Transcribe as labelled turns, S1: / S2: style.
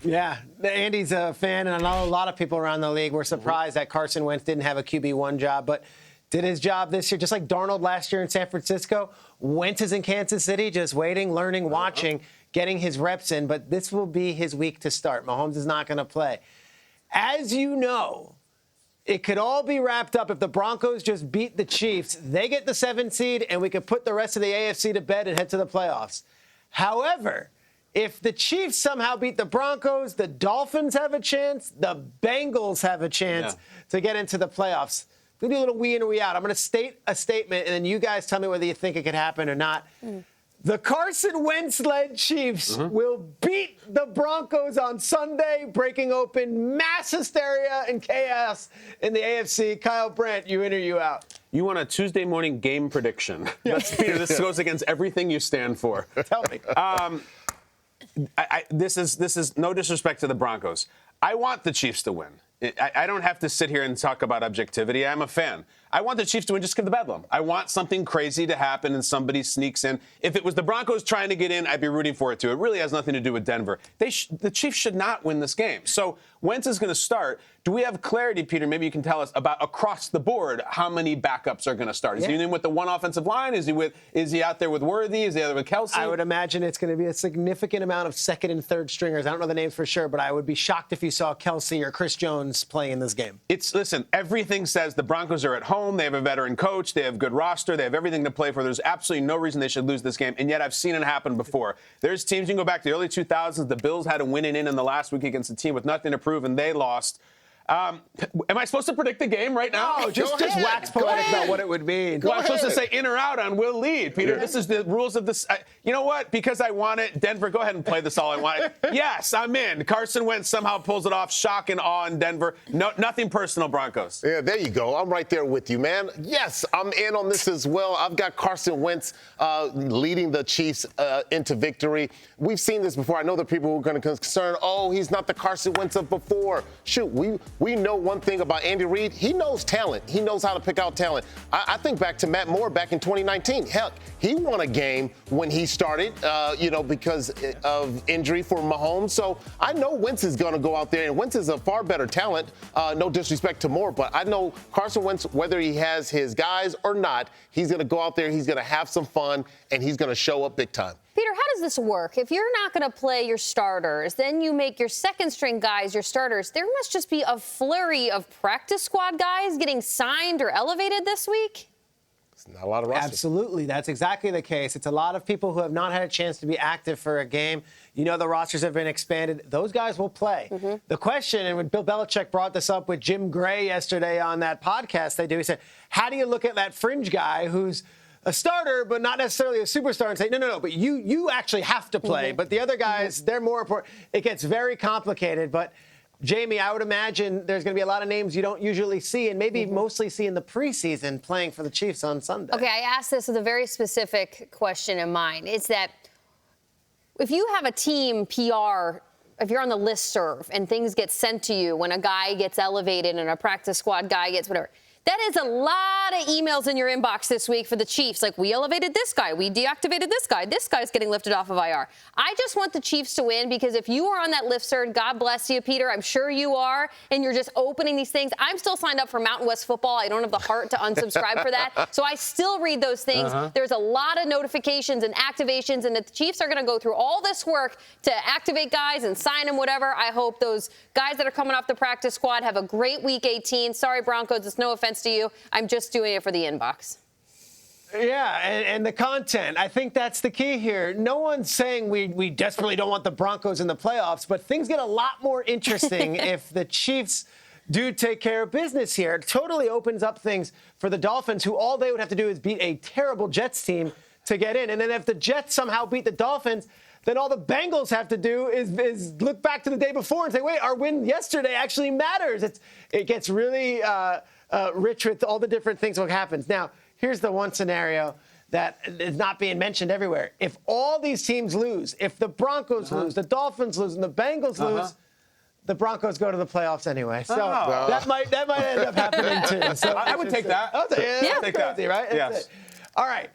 S1: Yeah, Andy's a fan, and I know a lot of people around the league were surprised that Carson Wentz didn't have a QB1 job, but did his job this year, just like Darnold last year in San Francisco. Wentz is in Kansas City, just waiting, learning, watching, getting his reps in, but this will be his week to start. Mahomes is not going to play. As you know, it could all be wrapped up if the Broncos just beat the Chiefs. They get the 7th seed, and we could put the rest of the AFC to bed and head to the playoffs. However, if the Chiefs somehow beat the Broncos, the Dolphins have a chance, the Bengals have a chance to get into the playoffs. We'll do a little we in or we out. I'm going to state a statement, and then you guys tell me whether you think it could happen or not. The Carson Wentz-led Chiefs will beat the Broncos on Sunday, breaking open mass hysteria and chaos in the AFC. Kyle Brandt, you in or you out?
S2: You want a Tuesday morning game prediction. Peter, this goes against everything you stand for.
S1: Tell me.
S2: This is no disrespect to the Broncos. I want the Chiefs to win. I don't have to sit here and talk about objectivity. I'm a fan. I want the Chiefs to win just give the bedlam. I want something crazy to happen and somebody sneaks in. If it was the Broncos trying to get in, I'd be rooting for it too. It really has nothing to do with Denver. The Chiefs should not win this game. So Wentz is going to start. Do we have clarity, Peter? Maybe you can tell us about across the board how many backups are going to start. Is he in with the one offensive line? Is he out there with Worthy? Is he out there with Kelsey?
S1: I would imagine it's going to be a significant amount of second and third stringers. I don't know the names for sure, but I would be shocked if you saw Kelsey or Chris Jones playing in this game.
S2: Listen, everything says the Broncos are at home. They have a veteran coach. They have good roster. They have everything to play for. There's absolutely no reason they should lose this game. And yet I've seen it happen before. There's teams, you can go back to the early 2000s. The Bills had a win in the last week against a team with nothing to prove, and they lost. Am I supposed to predict the game right now?
S1: No, just wax poetic about what it would mean.
S2: Well, I'm supposed to say in or out on will lead, Peter. This is the rules of this. You know what? Because I want it, Denver, go ahead and play this all I want. Yes, I'm in. Carson Wentz somehow pulls it off. Shock and awe in Denver. No, nothing personal, Broncos.
S3: Yeah, there you go. I'm right there with you, man. Yes, I'm in on this as well. I've got Carson Wentz leading the Chiefs into victory. We've seen this before. I know that people are going to be concerned, he's not the Carson Wentz of before. Shoot, we know one thing about Andy Reid. He knows talent. He knows how to pick out talent. I think back to Matt Moore back in 2019. Heck, he won a game when he started, because of injury for Mahomes. So I know Wentz is going to go out there, and Wentz is a far better talent. No disrespect to Moore, but I know Carson Wentz, whether he has his guys or not, he's going to go out there, he's going to have some fun, and he's going to show up big time.
S4: Peter, how does this work? If you're not going to play your starters, then you make your second-string guys your starters. There must just be a flurry of practice squad guys getting signed or elevated this week?
S3: It's not a lot of rosters.
S1: Absolutely. That's exactly the case. It's a lot of people who have not had a chance to be active for a game. You know, the rosters have been expanded. Those guys will play. The question, and when Bill Belichick brought this up with Jim Gray yesterday on that podcast he said, how do you look at that fringe guy who's a starter, but not necessarily a superstar, and say, no, but you actually have to play. But the other guys, they're more important. It gets very complicated. But, Jamie, I would imagine there's going to be a lot of names you don't usually see and maybe mostly see in the preseason playing for the Chiefs on Sunday.
S4: Okay, I asked this with a very specific question in mind. It's that if you have a team PR, if you're on the listserv and things get sent to you when a guy gets elevated and a practice squad guy gets whatever, that is a lot of emails in your inbox this week for the Chiefs. Like, we elevated this guy. We deactivated this guy. This guy's getting lifted off of IR. I just want the Chiefs to win because if you are on that listserv, God bless you, Peter. I'm sure you are. And you're just opening these things. I'm still signed up for Mountain West football. I don't have the heart to unsubscribe for that. So I still read those things. There's a lot of notifications and activations. And if the Chiefs are going to go through all this work to activate guys and sign them, whatever, I hope those guys that are coming off the practice squad have a great Week 18. Sorry, Broncos. It's no offense to you. I'm just doing it for the inbox.
S1: Yeah, and the content. I think that's the key here. No one's saying we desperately don't want the Broncos in the playoffs, but things get a lot more interesting if the Chiefs do take care of business here. It totally opens up things for the Dolphins, who all they would have to do is beat a terrible Jets team to get in. And then if the Jets somehow beat the Dolphins, then all the Bengals have to do is look back to the day before and say, wait, our win yesterday actually matters. It gets really rich with all the different things that happens. Now, here's the one scenario that is not being mentioned everywhere. If all these teams lose, if the Broncos lose, the Dolphins lose, and the Bengals lose, the Broncos go to the playoffs anyway. So that might end up happening too. So
S2: I would take that.
S1: I'll take that.
S2: Take that.
S1: Crazy, right?
S2: Yes.
S1: All right.